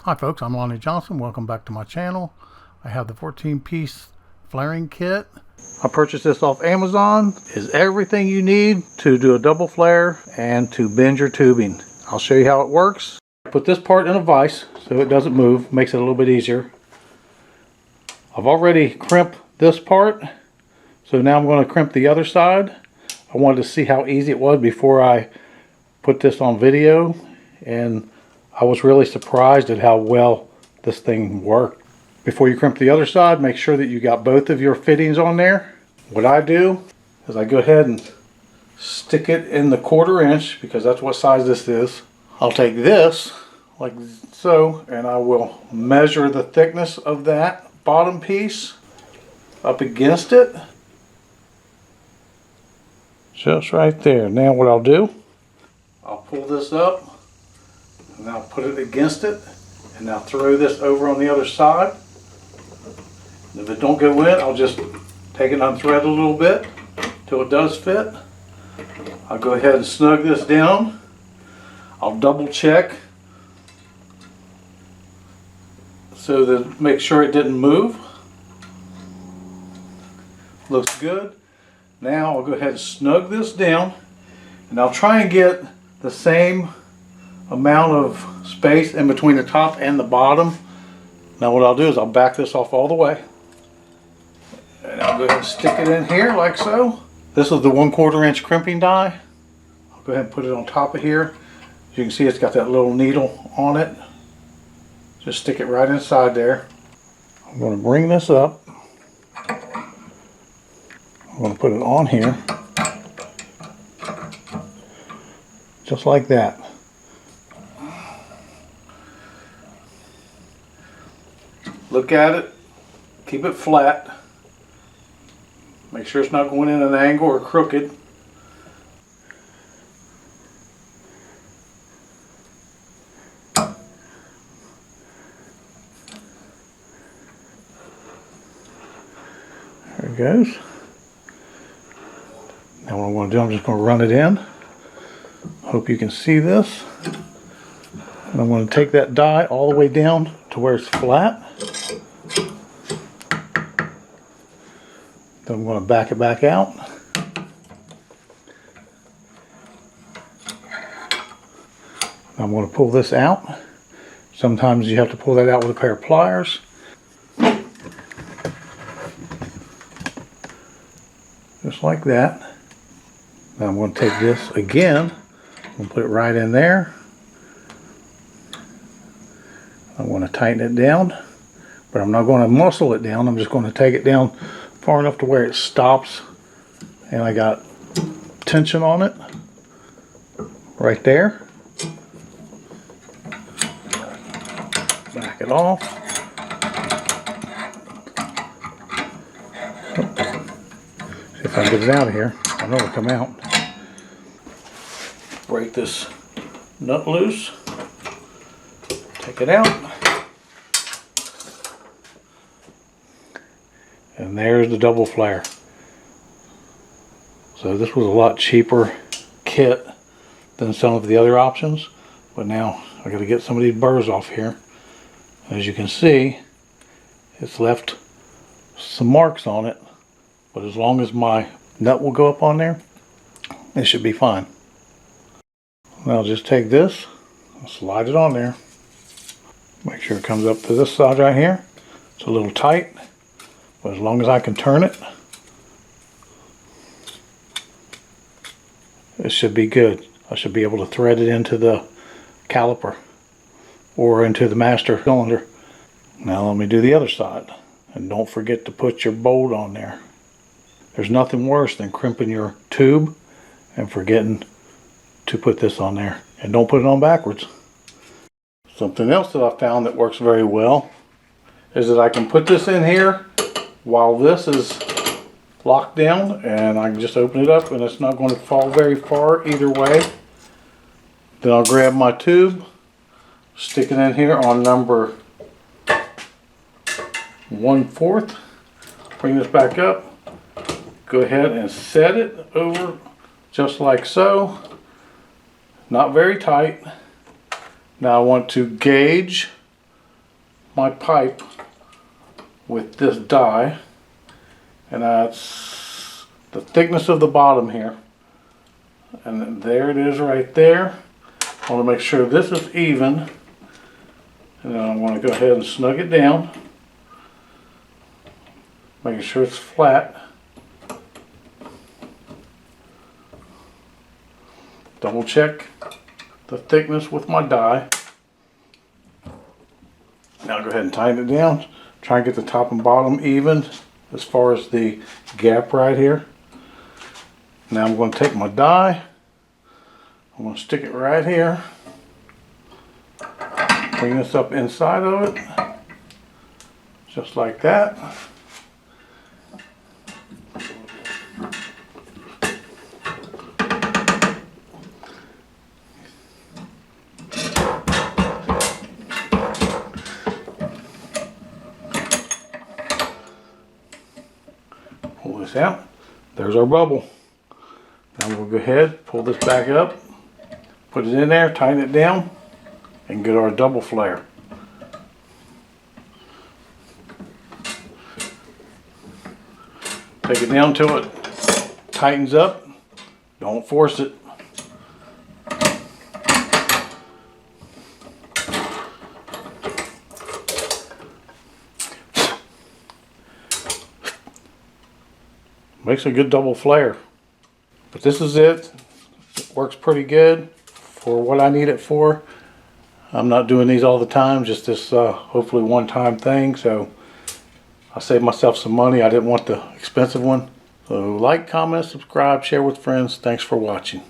Hi folks, I'm Lonnie Johnson. Welcome back to my channel. I have the 14-piece flaring kit. I purchased this off Amazon. It's everything you need to do a double flare and to bend your tubing. I'll show you how it works. Put this part in a vise so it doesn't move, makes it a little bit easier. I've already crimped this part, so now I'm going to crimp the other side. I wanted to see how easy it was before I put this on video, and I was really surprised at how well this thing worked. Before you crimp the other side, make sure that you got both of your fittings on there. What I do is I go ahead and stick it in the 1/4 inch, because that's what size this is. I'll take this like so, and I will measure the thickness of that bottom piece up against it. Just right there. Now what I'll do, I'll pull this up, and now put it against it, and now throw this over on the other side. And if it don't go in, I'll just take it and unthread a little bit till it does fit. I'll go ahead and snug this down. I'll double check so that make sure it didn't move. Looks good. Now I'll go ahead and snug this down, and I'll try and get the same amount of space in between the top and the bottom. Now what I'll do is I'll back this off all the way, and I'll go ahead and stick it in here like so. This is the 1/4 inch crimping die. I'll go ahead and put it on top of here. As you can see, it's got that little needle on it. Just stick it right inside there. I'm going to bring this up. I'm going to put it on here just like that. Look at it, keep it flat, make sure it's not going in an angle or crooked. There it goes. Now what I'm going to do, I'm just going to run it in. Hope you can see this. And I'm going to take that die all the way down to where it's flat. Then I'm going to back it back out. I'm going to pull this out. Sometimes you have to pull that out with a pair of pliers. Just like that. Now I'm going to take this again. I'm going to put it right in there. I'm going to tighten it down, but I'm not going to muscle it down. I'm just going to take it down far enough to where it stops, and I got tension on it right there. Back it off. See if I can get it out of here. I know it'll come out. Break this nut loose. Take it out. And there's the double flare. So this was a lot cheaper kit than some of the other options, but now I got to get some of these burrs off here. As you can see, it's left some marks on it, but as long as my nut will go up on there, it should be fine. Now I'll just take this and slide it on there. Make sure it comes up to this side right here. It's a little tight, but as long as I can turn it, it should be good. I should be able to thread it into the caliper or into the master cylinder. Now let me do the other side. And don't forget to put your bolt on there. There's nothing worse than crimping your tube and forgetting to put this on there. And don't put it on backwards. Something else that I found that works very well is that I can put this in here while this is locked down, and I can just open it up and it's not going to fall very far either way. Then I'll grab my tube, stick it in here on number 1/4, bring this back up, go ahead and set it over just like so, not very tight. Now I want to gauge my pipe with this die, and that's the thickness of the bottom here, and there it is right there. I want to make sure this is even, and then I want to go ahead and snug it down, making sure it's flat. Double check the thickness with my die. Now go ahead and tighten it down. Try and get the top and bottom even as far as the gap right here. Now I'm going to take my die. I'm going to stick it right here. Bring this up inside of it. Just like that. Pull this out. There's our bubble. Now we'll go ahead, pull this back up, put it in there, tighten it down, and get our double flare. Take it down till it tightens up. Don't force it. Makes a good double flare. But this is it. It works pretty good for what I need it for. I'm not doing these all the time, just this hopefully one-time thing. So I saved myself some money. I didn't want the expensive one. So like, comment, subscribe, share with friends. Thanks for watching.